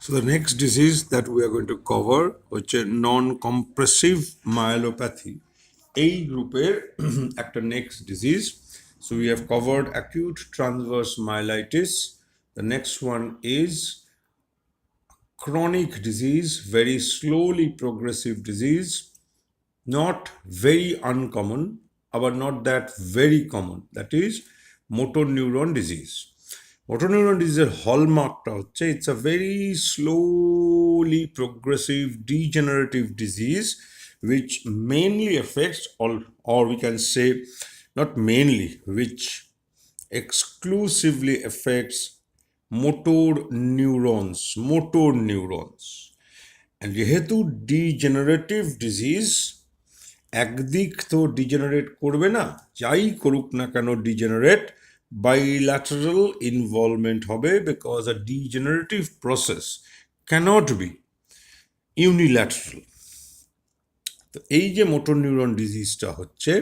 So the next disease that we are going to cover হচ্ছে নন compressive myelopathy এই গ্রুপের একটা next disease so we have covered acute transverse myelitis the next one is chronic disease, very slowly progressive disease, not very uncommon, but not that very common. That is motor neuron disease. Motor neuron disease hallmarkটা হচ্ছে it's a very slowly progressive degenerative disease which mainly affects all, or we can say not mainly, which exclusively affects motor neurons. And যেহেতু degenerative disease একদিক তো degenerate করবে না, যাই করুক না কেন ডিজেনারেট bilateral involvement হবে because a degenerative process cannot be unilateral. তো এই যে মোটর নিউরন ডিজিজটা হচ্ছে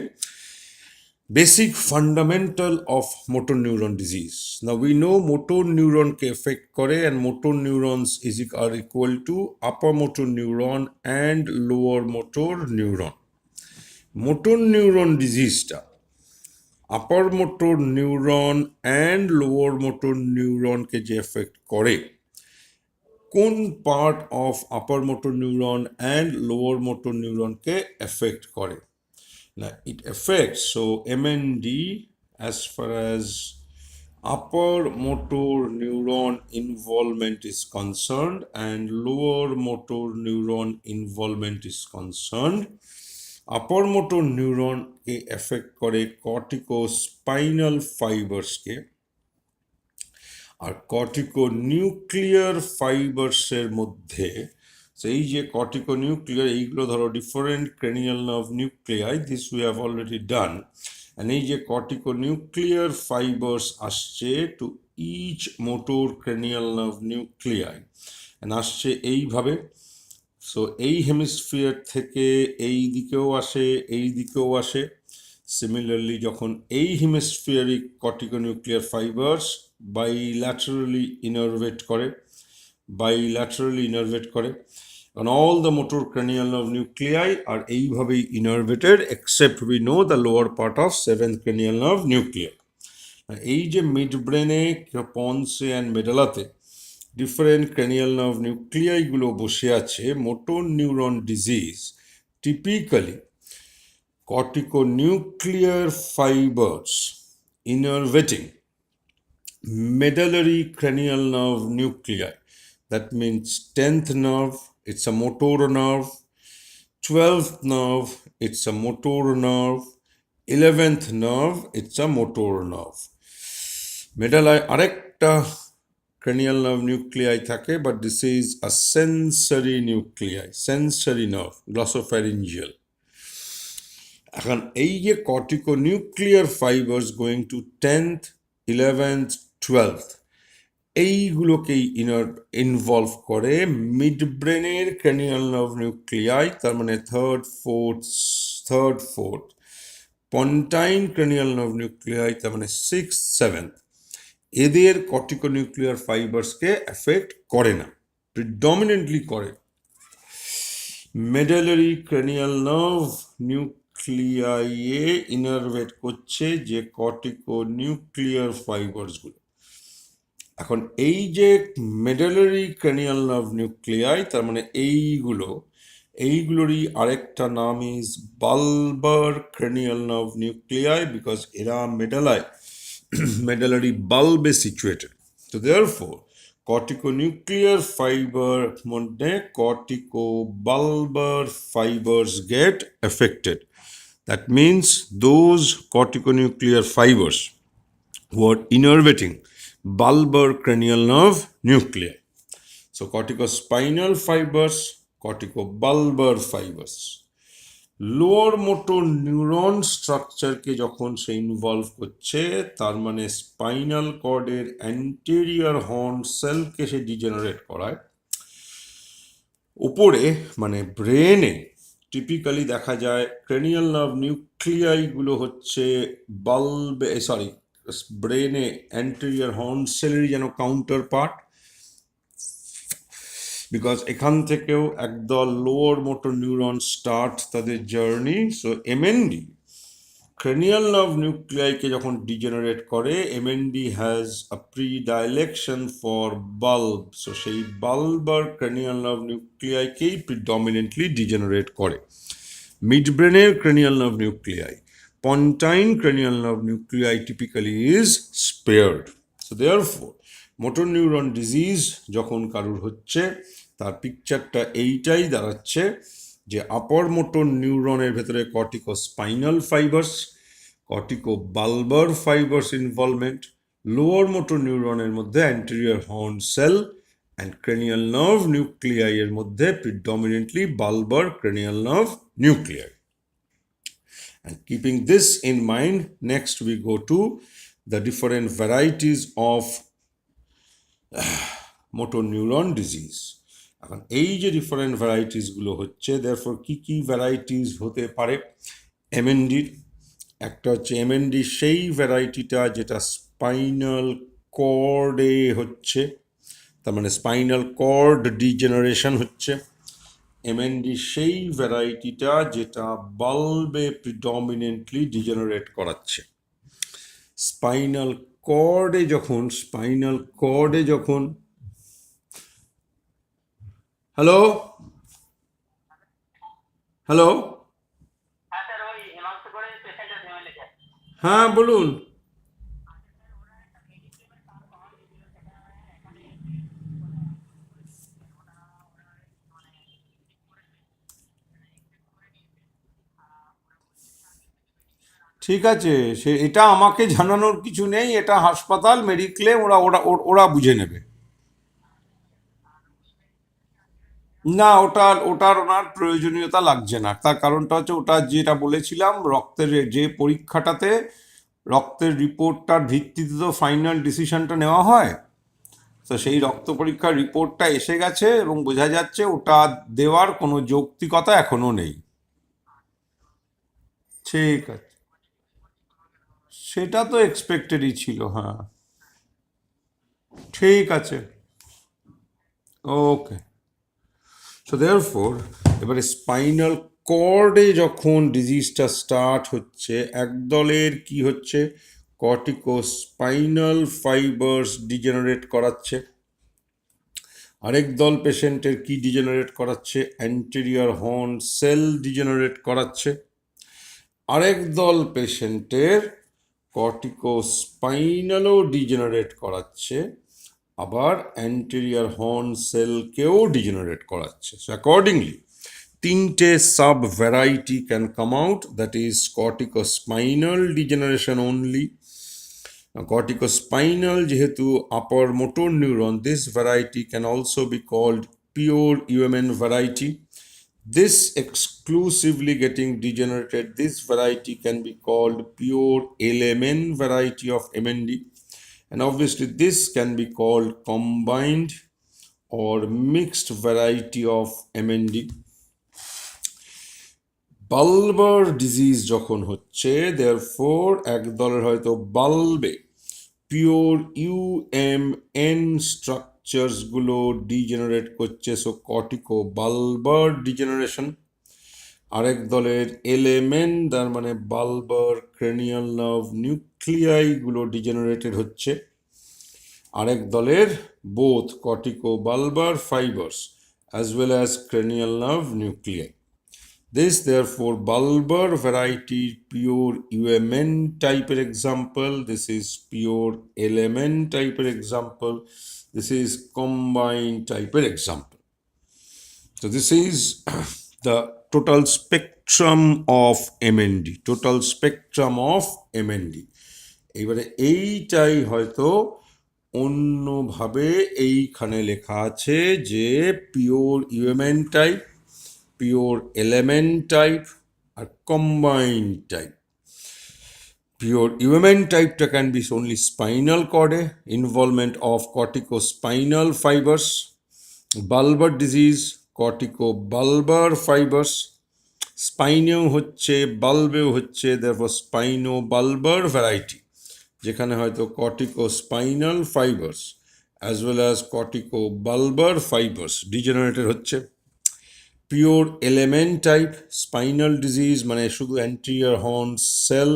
basic fundamental of motor neuron disease. Now we know motor neuron ke affect kore and motor neurons are equal to upper motor neuron and lower motor neuron. Motor neuron disease ta upper motor neuron and lower motor neuron ke je affect kore কোন part of upper motor neuron and lower motor neuron ke affect kore. Now it affects, so MND as far as upper motor neuron involvement is concerned and lower motor neuron involvement is concerned. Upper motor neuron ke affect kore corticospinal fibers ke আর কর্টিকোনিউক্লিয়ার ফাইবার্সের মধ্যে সেই যে corticonuclear এইগুলো ধরো different cranial nerve nuclei, this we have already done, and এই যে corticonuclear fibres আসছে to each motor cranial nerve nuclei and আসছে এইভাবে, সো এই হেমিস্ফিয়ার থেকে এই দিকেও আসে এই দিকেও আসে। সিমিলারলি যখন এই হেমিস্ফিয়ারিক কর্টিকোনিউক্লিয়ার ফাইবার্স bilaterally innervate করে and all the motor cranial nerve nuclei are এইভাবেই innervated except we know the lower part of seventh cranial nerve nuclei. এই যে মিড ব্রেনে পন্সে অ্যান্ড মেডালাতে ডিফারেন্ট ক্রেনিয়াল নার্ভ নিউক্লিয়াই গুলো বসে আছে, motor neuron disease typically corticonuclear fibers innervating medullary cranial nerve nuclei. That means 10th nerve, it's a motor nerve, 12th nerve, it's a motor nerve, 11th nerve, it's a motor nerve. Medulla arekta cranial nerve nuclei থাকে, but this is a sensory nuclei, sensory nerve, glossopharyngeal. এখন এই যে corticonuclear fibers going to 10th, 11th, 12th এইগুলোকেই involve করে mid ব্রেনের cranial nerve nuclei, তার মানে third fourth pontine cranial nerve nuclei, তার মানে 6th, 7th, এদের কর্টিকোনিউক্লিয়ার ফাইবার্সকে এফেক্ট করে না, প্রিডমিনেন্টলি করে মেডুলারি ক্রেনিয়াল নার্ভ নিউক্লিয়াইয়ে ইনারভেট করছে যে কর্টিকোনিউক্লিয়ার ফাইবার্সগুলো। এখন এই যে মেডুলারি ক্রেনিয়াল নার্ভ নিউক্লিয়াই, তার মানে এইগুলোরই আরেকটা নাম is bulbar cranial nerve nuclei, because এরা মেডুলারি বাল্বে সিচুয়েটেড। তো দেয়ারফোর corticonuclear fiber মধ্যে corticobulbar fibers get affected. That means those corticonuclear fibers who are innervating bulbar cranial nerve nuclei. So corticospinal fibers, corticobulbar fibers. Lower motor neuron স্ট্রাকচারকে যখন সে involve করছে, তার মানে স্পাইনাল কর্ডের অ্যান্টেরিয়র হর্ন সেলকে সে ডিজেনারেট করায়। উপরে মানে ব্রেনে টিপিক্যালি দেখা যায় ক্রেনিয়াল নার্ভ নিউক্লিয়াইগুলো হচ্ছে ব্রেনে অ্যান্টেরিয়র হর্ন সেলেরই যেন কাউন্টার পার্ট, বিকজ এখান থেকেও একদল লোয়ার মোটর নিউরন স্টার্ট তাদের জার্নি। So MND cranial nerve nuclei কে যখন ডিজেনারেট করে, MND has a predilection for bulb. So সেই বাল্বার cranial nerve nuclei কেই প্রিডমিনেন্টলি ডিজেনারেট করে। মিডব্রেনের cranial nerve nuclei, pontine cranial nerve nuclei typically is spared. So therefore motor neuron disease যখন কারুর হচ্ছে, তার পিকচারটা এইটাই দাঁড়াচ্ছে যে আপার মোটর নিউরনের ভেতরে corticospinal fibres, corticobulbar fibres involvement, lower motor নিউরনের মধ্যে anterior horn cell and cranial nerve nuclei এর মধ্যে predominantly bulbar cranial nerve nuclei. And keeping this in mind, next we go to the different varieties of motor neuron disease. এখন এই যে different ভ্যারাইটিসগুলো হচ্ছে, therefore কি কি ভ্যারাইটিস হতে পারে এমএনডির? একটা হচ্ছে এমএনডি সেই ভ্যারাইটিটা যেটা স্পাইনাল কর্ডে হচ্ছে, তার মানে স্পাইনাল কর্ড ডিজেনারেশন হচ্ছে। এমএনডি সেই ভ্যারাইটিটা যেটা বাল্বে প্রিডমিনেন্টলি ডিজেনারেট করাচ্ছে। স্পাইনাল কর্ডে যখন হ্যালো হ্যালো হ্যাঁ বলুন। ঠিক আছে, এটা আমাকে জানানোর কিছু নেই, এটা হাসপাতাল মেডিক্লেম ওরা ওরা ওরা বুঝে নেবে। না, ওটার ওনার প্রয়োজনীয়তা লাগছে না। তার কারণটা হচ্ছে ওটা যেটা বলেছিলাম, রক্তের যে পরীক্ষাটাতে রক্তের রিপোর্টটার ভিত্তিতে তো ফাইনাল ডিসিশনটা নেওয়া হয়। তো সেই রক্ত পরীক্ষার রিপোর্টটা এসে গেছে এবং বোঝা যাচ্ছে ওটা দেওয়ার কোনো যৌক্তিকতা এখনো নেই। ঠিক আছে, সেটা তো এক্সপেক্টেডই ছিল। হ্যাঁ, ঠিক আছে, ওকে। সো দেয়ারফোর এবারে স্পাইনাল কর্ডে যখন ডিজিজটা স্টার্ট হচ্ছে, একদলের কি হচ্ছে, কর্টিকো স্পাইনাল ফাইবার্স ডিজেনারেট করাচ্ছে। আরেক দল পেশেন্টের কি ডিজেনারেট করাচ্ছে, অ্যান্টেরিয়র হর্ন সেল ডিজেনারেট করাচ্ছে। আরেক দল পেশেন্টের কর্টিকো স্পাইনালও ডিজেনারেট করাচ্ছে, আবার অ্যান্টেরিয়র হর্ন সেলকেও ডিজেনারেট করাচ্ছে। সো অ্যাকর্ডিংলি তিনটে sub variety can come out, that is corticospinal degeneration only. Corticospinal যেহেতু upper motor neuron, this variety can also be called pure UMN variety. This exclusively getting degenerated, this variety can be called pure LMN variety of MND. And obviously this can be called combined or mixed variety of MND. Bulbar disease যখন হচ্ছে, therefore এক দলের হয়তো বাল্বে pure UMN স্ট্রাকচারসগুলো degenerate করছে, so corticobulbar degeneration. আরেক দলের এলএমএন, তার মানে বাল্বার ক্রেনিয়াল নার্ভ নিউক্লিয়াইগুলো ডিজেনারেটেড হচ্ছে। আরেক দলের both corticobulbar fibres as well as cranial nerve nuclei. This therefore bulbar variety pure UMN type example, this is pure LMN type example, this is combined type example. So this is the total spectrum of MND, total spectrum of MND. এবারে এইটাই হয়তো অন্যভাবে এইখানে লেখা আছে যে pure UMN type, pure element type আর combined type. Pure UMN টাইপটা ক্যান বি অনলি স্পাইনাল কর্ডে, involvement of corticospinal fibres, bulbar disease corticobulbar fibres, স্পাইনেও হচ্ছে বাল্বেও হচ্ছে, দেয়ারফর স্পাইনো বালবার ভ্যারাইটি, যেখানে হয়তো corticospinal fibres as well as corticobulbar fibers degenerated হচ্ছে। Pure element type spinal disease মানে শুধু anterior horn cell,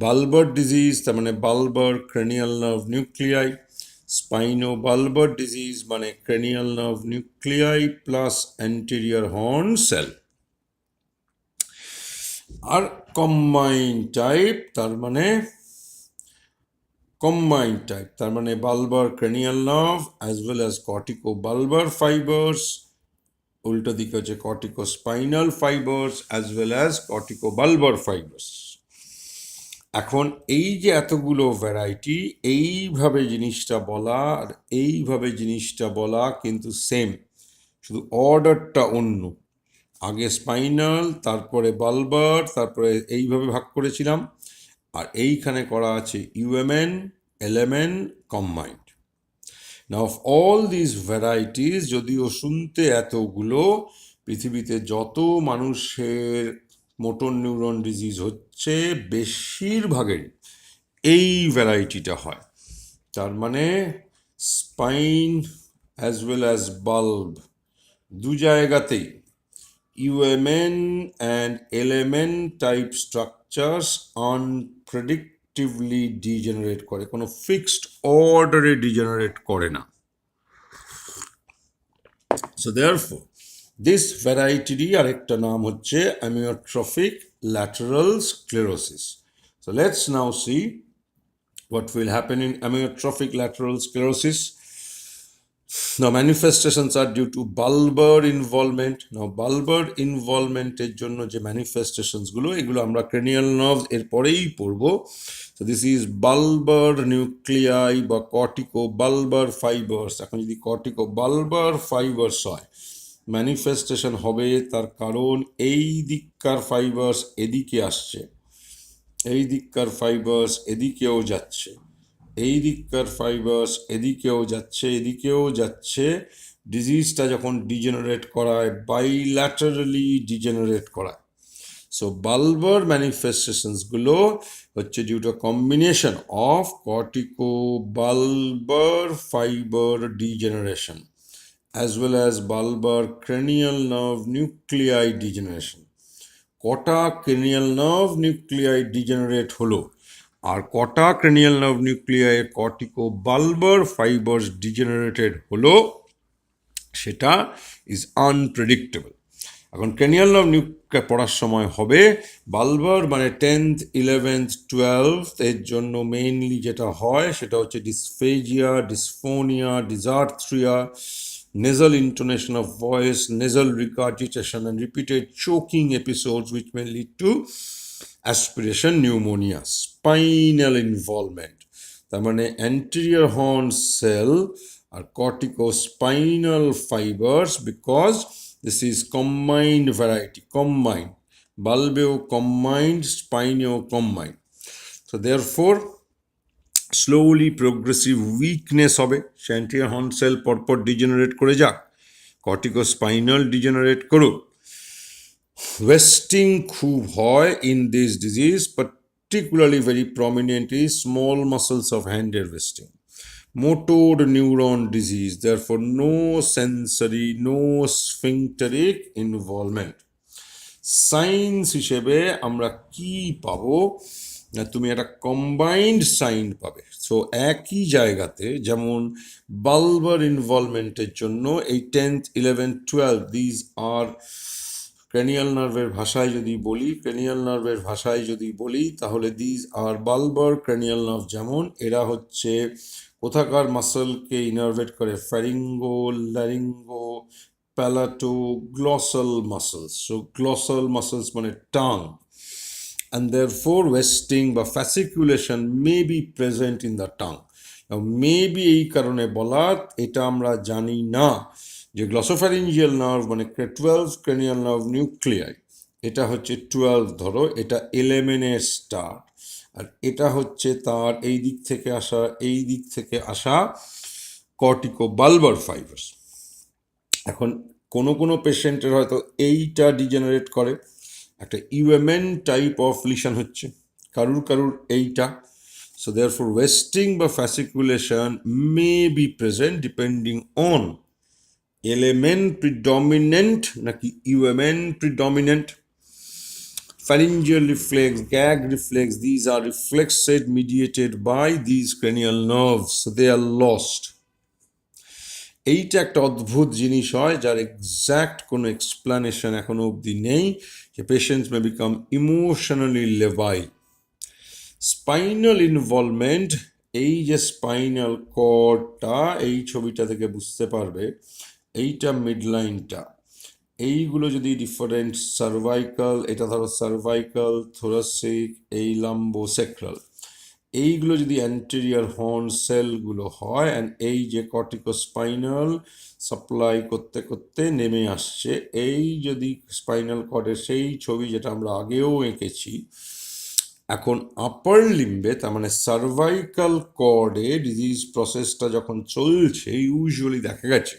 bulbar disease তার মানে bulbar cranial nerve nuclei, spinobulbar disease মানে cranial nerve nuclei plus anterior horn cell. আর combined type তার মানে bulbar cranial nerve as well as corticobulbar fibres, উল্টো দিকে হচ্ছে corticospinal fibres as well as corticobulbar fibres. এখন এই যে এতগুলো ভ্যারাইটি, এইভাবে জিনিসটা বলা কিন্তু সেম, শুধু অর্ডারটা অন্য। আগে স্পাইনাল, তারপরে বালবার, তারপরে এইভাবে ভাগ করেছিলাম, আর এইখানে করা আছে UMN, LMN, combined. Now of all this varieties, যদিও শুনতে এতগুলো, পৃথিবীতে যত মানুষের মোটর নিউরন ডিজিজ হচ্ছে বেশিরভাগেরই এই ভ্যারাইটিটা হয়। তার মানে spine as well as bulb দু জায়গাতেই UMN and LMN type structures unpredictively degenerate করে, কোনো ফিক্সড অর্ডারে ডিজেনারেট করে না। সো দেয়ারফর দিস ভ্যারাইটিরই আরেকটা নাম হচ্ছে amyotrophic lateral sclerosis. So let's now see what will happen in amyotrophic lateral sclerosis. Now manifestations are due to bulbar involvement. Now bulbar involvement এর জন্য যে manifestations গুলো, এগুলো আমরা cranial nerves এর পরেই পড়বো। So this is bulbar nuclei বা corticobulbar fibers। এখন যদি corticobulbar fibers হয়, manifestation হবে, তার কারণ এই দিককার ফাইবার্স এদিকে আসছে, এই দিককার ফাইবার্স এদিকেও যাচ্ছে, এই দিককার ফাইবার্স এদিকেও যাচ্ছে। ডিজিজটা যখন ডিজেনারেট করায়, বাইল্যাটারালি ডিজেনারেট করায়। সো বালবার ম্যানিফেস্টেশনসগুলো হচ্ছে due to combination of corticobulbar fibre degeneration as well as bulbar cranial nerve nuclei degeneration. কটা ক্রেনিয়াল নার্ভ নিউক্লিয়াই ডিজেনারেট হলো আর কটা cranial nerve nuclei corticobulbar fibres degenerated হলো, সেটা ইজ আনপ্রেডিক্টেবল। এখন ক্রেনিয়াল নার্ভ নিউক্লিয়াই পড়ার সময় হবে বালবার মানে 10th 11th 12th এর জন্য মেইনলি যেটা হয় সেটা হচ্ছে dysphagia, dysphonia, dysarthria, nasal intonation of voice, nasal regurgitation, and repeated choking episodes which may lead to aspiration pneumonia. Spinal involvement, তার মানে anterior horn cell আর corticospinal fibers, because this is combined variety, combined, bulbeo combined, spineo combined. So therefore slowly progressive weakness হবে, anterior horn cell পরপর degenerate করে যাক, corticospinal degenerate করুক। Wasting খুব হয় in this disease, particularly very prominently small muscles of হ্যান্ডের wasting. Motor neuron disease, therefore no sensory, no sphincteric involvement. Signs হিসেবে আমরা কি পাবো না, তুমি একটা কম্বাইন্ড সাইন পাবে। সো একই জায়গাতে যেমন বালবার ইনভলভমেন্টের জন্য এই 10th 11th 12th these are cranial নার্ভের ভাষায় যদি বলি তাহলে these are Balbir cranial nerve. যেমন এরা হচ্ছে কোথাকার মাসলকে ইনার্ভেট করে, ফ্যারিঙ্গো, ল্যারিঙ্গো, প্যালাটো, গ্লসাল মাসলস। সো গ্লসাল মাসলস মানে টাং, and therefore wasting বা fasciculation may be present in the tongue. Now maybe এই কারণে বলা, এটা আমরা জানি না যে গ্লসোফ্যারিঞ্জিয়াল নার্ভ মানে 12 ক্রেনিয়াল নার্ভ নিউক্লিয়াই, এটা হচ্ছে 12 ধরো, এটা এলেমেনের স্টার্ট, আর এটা হচ্ছে তার এই দিক থেকে আসা কর্টিকোবালবার ফাইবার্স। এখন কোনো পেশেন্টের হয়তো এইটা ডিজেনারেট করে, একটা ইউএমএন টাইপ অফ লিশন হচ্ছে, কারুর এইটা। So therefore wasting বা fasciculation may be present depending on LMN predominant নাকি UMN predominant. Pharyngeal reflex, gag reflex, these are reflexes mediated by these cranial nerves, so they are lost. এইটা একটা অদ্ভুত জিনিস হয় যার এক্স্যাক্ট কোনো এক্সপ্লানেশন এখনো অবধি নেই, যে পেশেন্টস মে বিকাম ইমোশনালি লেভাইল। স্পাইনাল ইনভলভমেন্ট, এই যে স্পাইনাল কর্ডটা, এই ছবিটা থেকে বুঝতে পারবে এইটা মিডলাইনটা, এইগুলো যদি ডিফারেন্ট সার্ভাইকাল, এটা ধরো সার্ভাইকাল, থোরাসিক, এই লাম্বোসেক্রাল, এইগুলো যদি অ্যান্টেরিয়ার হর্ন সেলগুলো হয়, অ্যান্ড এই যে কর্টিকোস্পাইনাল সাপ্লাই করতে করতে নেমে আসছে, এই যদি স্পাইনাল কর্ডের সেই ছবি যেটা আমরা আগেও এঁকেছি, এখন আপার লিম্বে তার মানে সার্ভাইকাল কর্ডে ডিজিজ প্রসেসটা যখন চলছে, ইউজুয়ালি দেখা গেছে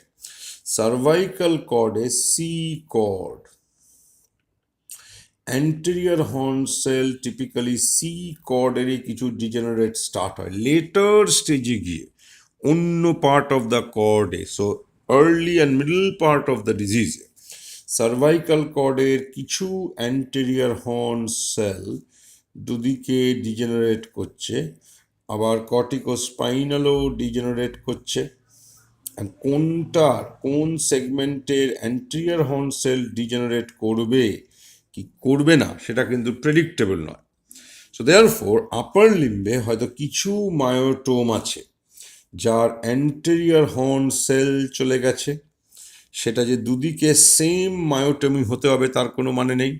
সার্ভাইকাল কর্ডে সি cord, anterior horn cell typically সি কর্ডেরই কিছু ডিজেনারেট স্টার্ট হয় লেটার স্টেজে গিয়ে অন্য পার্ট অফ দ্য কর্ডে। So early and middle part of the ডিজিজে সার্ভাইকাল কর্ডের কিছু অ্যান্টেরিয়ার হর্ন সেল দুদিকে ডিজেনারেট করছে, আবার কর্টিকোস্পাইনালও ডিজেনারেট করছে। কোনটার কোন সেগমেন্টের অ্যান্টেরিয়ার হর্ন সেল ডিজেনারেট করবে কি করবে না সেটা কিন্তু প্রেডিক্টেবল নয়। সো দেয়ারফোর আপার লিম্বে হয়তো কিছু মায়োটোম আছে যার অ্যান্টেরিয়ার হর্ন সেল চলে গেছে, সেটা যে দুদিকে সেম মায়োটমি হতে হবে তার কোনো মানে নেই।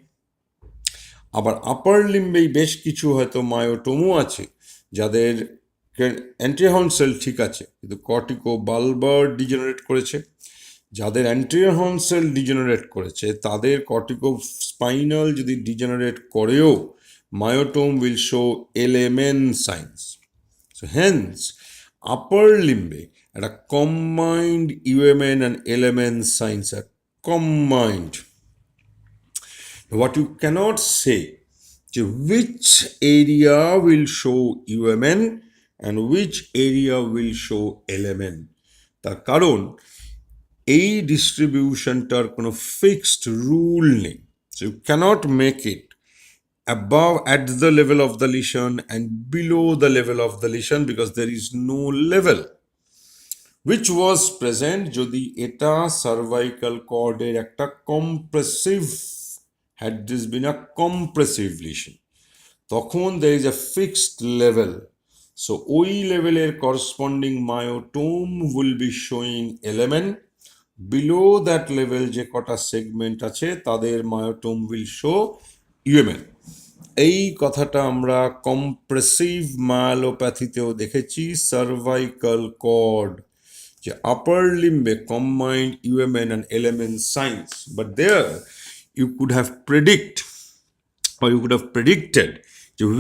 আবার আপার লিম্বেই বেশ কিছু হয়তো মায়োটোমও আছে যাদের অ্যান্টেরিয়ার হর্ন সেল ঠিক আছে কিন্তু কর্টিকো বালবার ডিজেনারেট করেছে। যাদের অ্যান্টেরিয়ার হর্ন সেল ডিজেনারেট করেছে তাদের কর্টিকো স্পাইনাল যদি ডিজেনারেট করেও myotome will show LMN signs. So hence upper লিম্বে একটা combined UMN and LMN signs আর combined. What you cannot say which area will show UMN and which area will show LMN, তার কারণ এই ডিস্ট্রিবিউশনটার কোনো fixed rule নেই। So you cannot make it above at the level of the lesion and below the level of the lesion because there is no level which was present যদি এটা cervical কর্ডের একটা compressive, had this been a compressive lesion, তখন there is a fixed level. So ওই লেভেলের corresponding myotome will be showing element. Below that level যে কটা segment আছে তাদের myotome will show UMN. এই কথাটা আমরা কম্প্রেসিভ মায়োলোপ্যাথিতেও দেখেছি। সার্ভাইকাল কর্ড যে upper লিম্বে combined UMN and LMN signs, but there you could have predicted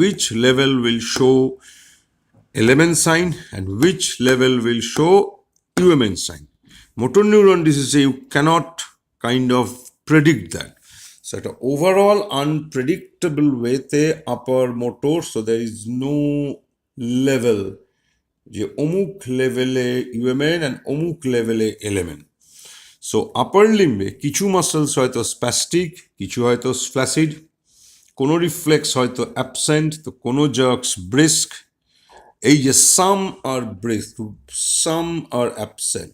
which level will show LMN sign and which level will show UMN sign. Motor neuron disease, you cannot kind of predict that. So at an overall unpredictable way te upper motor, so there is no level যে অমুক লেভেলে UMN and অমুক লেভেলে LMN. So আপার লিম্বে কিছু muscles হয়তো spastic, কিছু হয়তো flaccid, কোনো রিফ্লেক্স হয়তো অ্যাবসেন্ট, তো কোনো জার্কস ব্রিস্ক। এই যে some are brisk, some are absent,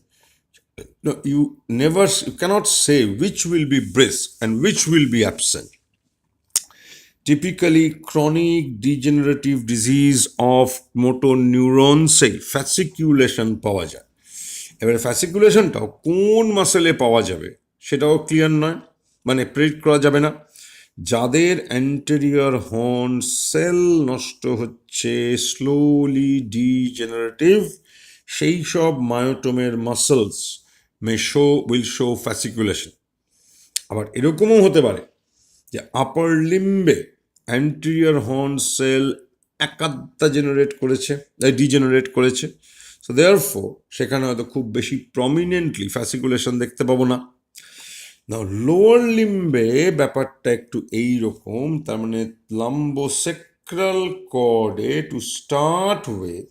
you cannot say which will be brisk and which will be absent. Typically chronic degenerative disease of motor neurons এই fasciculation পাওয়া যায়। এবারে ফ্যাসিকুলেশনটাও কোন মাসেলে পাওয়া যাবে সেটাও ক্লিয়ার নয়, মানে প্রেডিক্ট করা যাবে না। যাদের অ্যান্টেরিয়র হর্ন সেল নষ্ট হচ্ছে স্লোলি ডিজেনারেটিভ, সেই সব মায়োটোমের মাসেলস উইল শো ফ্যাসিকুলেশন। আবার এরকমও হতে পারে যে upper লিম্বে anterior horn sell একাত্তা degenerate করেছে, সো দেয়ারফোর সেখানে হয়তো খুব বেশি প্রমিনেন্টলি ফ্যাসিকুলেশন দেখতে পাবো না। না লোয়ার লিম্বে ব্যাপারটা একটু এইরকম, তার মানে লাম্বোসেক্রাল কর্ডে to start with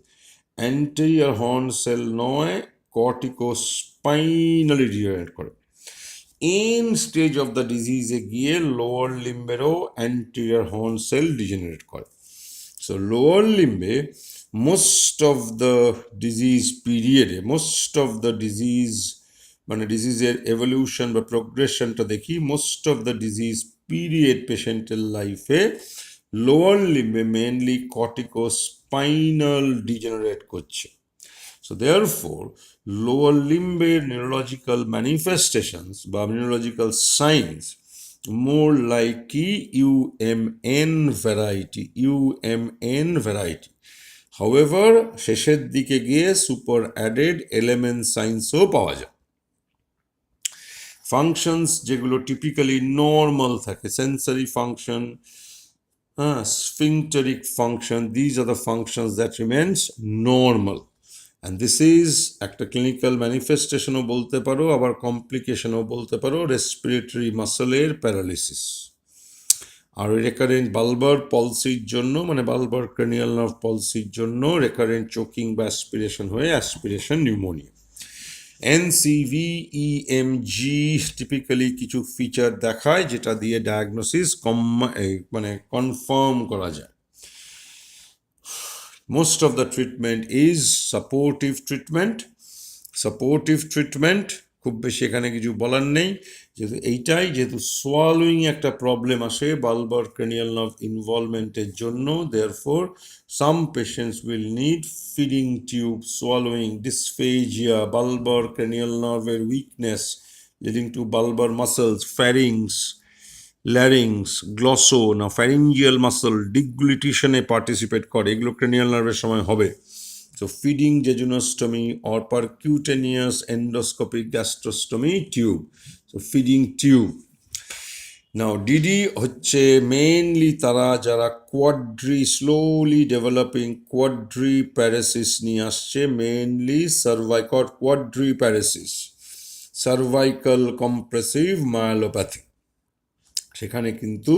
anterior horn cell নয় কর্টিকোস্পাইনালি ডিজেনারেট করে। ইন স্টেজ অফ দ্য ডিজিজে গিয়ে লোয়ার লিম্বেরও অ্যান্টেরিয়র হর্ন সেল ডিজেনারেট করে। সো লোয়ার লিম্বে মোস্ট অফ দ্য ডিজিজ পিরিয়ডে, মোস্ট অফ দ্য ডিজিজ মানে ডিজিজের এভলিউশন বা প্রোগ্রেশনটা দেখি, most of the disease period পেশেন্টের লাইফে লোয়ার লিম্বে মেনলি কর্টিকোস্পাইনাল ডিজেনারেট করছে। So therefore, lower limb neurological manifestations বা neurological signs more like UMN variety, UMN variety. However, শেষের দিকে গিয়ে super added element signsও পাওয়া যায়। Functions যেগুলো typically normal থাকে, sensory function, sphincteric function, these are the functions that remains normal. And this is একটা clinical ম্যানিফেস্টেশনও বলতে পারো, আবার কমপ্লিকেশনও বলতে পারো, রেসপিরেটরি মাসলের প্যারালিসিস। আর রেকারেন্ট বালবার পলসির জন্য মানে বালবার ক্রেনিয়াল নার্ভ পলসির জন্য রেকারেন্ট চোকিং বা অ্যাসপিরেশন হয়ে অ্যাসপিরেশন নিউমোনিয়া। এনসিভিইএমজি টিপিক্যালি কিছু ফিচার দেখায় যেটা দিয়ে ডায়াগনোসিস মানে কনফার্ম করা যায়। Most of the treatment is supportive treatment. Supportive treatment খুব বেশি এখানে কিছু বলার নেই, যেহেতু এইটাই যেহেতু সোয়ালোয়িং একটা প্রবলেম আসে বালবার ক্রেনিয়াল নার্ভ ইনভলভমেন্টের জন্য, therefore some patients will need feeding tube, swallowing, dysphagia, bulbar cranial nerve weakness leading to bulbar muscles, pharynx, larynx, glosso, না pharyngeal muscle deglutition এ participate করে, এগুলো ক্রেনিয়াল নার্ভের সময় হবে। So feeding jejunostomy or percutaneous endoscopic gastrostomy tube. So feeding tube. Now DD হচ্ছে mainly তারা যারা slowly developing quadriparesis নিয়ে আসছে, mainly cervical quadriparesis, cervical compressive myelopathy। সেখানে কিন্তু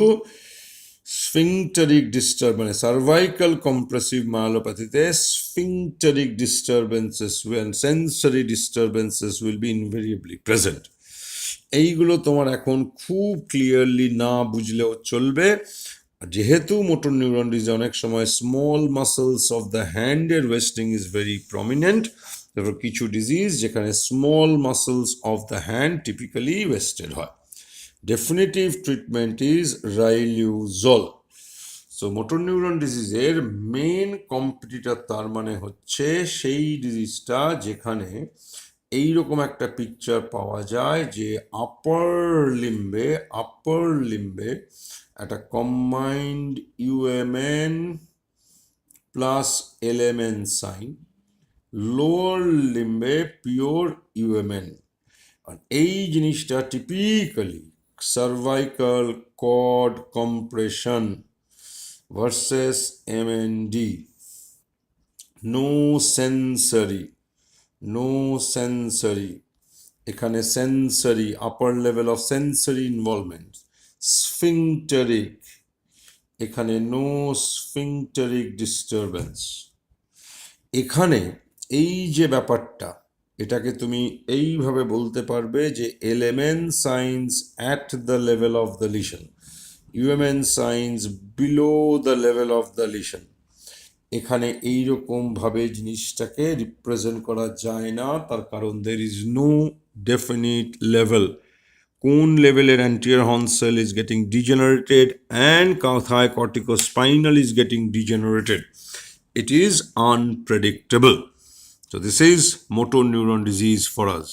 sphincteric disturbance মানে cervical compressive myelopathyতে sphincteric disturbances and sensory disturbances will be invariably present. এইগুলো তোমার এখন খুব ক্লিয়ারলি না বুঝলেও চলবে, যেহেতু মোটর নিউরন ডিজিজ অনেক সময় স্মল মাসলস অফ দ্য হ্যান্ডের ওয়েস্টিং ইজ ভেরি প্রমিনেন্ট। তারপর কিছু ডিজিজ যেখানে small muscles of the hand typically wasted হয়। Definitive treatment is riluzole. So motor neuron ডিজিজের মেন কম্পিটিটর তার মানে হচ্ছে সেই ডিজিজটা যেখানে এইরকম একটা পিকচার পাওয়া যায় যে আপার লিম্বে একটা combined UMN plus LMN sign, lower লিম্বে পিওর ইউএমএন। আর এই জিনিসটা typically cervical cord compression versus MND. No sensory, এখানে sensory upper level of sensory involvement, sphincteric, এখানে নো স্ফিংটারিক ডিস্টারবেন্স। এখানে এই যে ব্যাপারটা, এটাকে তুমি এইভাবে বলতে পারবে যে LMN signs at the level of the lesion, UMN signs below the level of the lesion. এখানে এইরকমভাবে জিনিসটাকে রিপ্রেজেন্ট করা যায় না, তার কারণ there is no definite level. কোন লেভেলের anterior horn cell is getting degenerated and কোথায় corticospinal is getting degenerated, it is unpredictable. So this is motor neuron disease for us.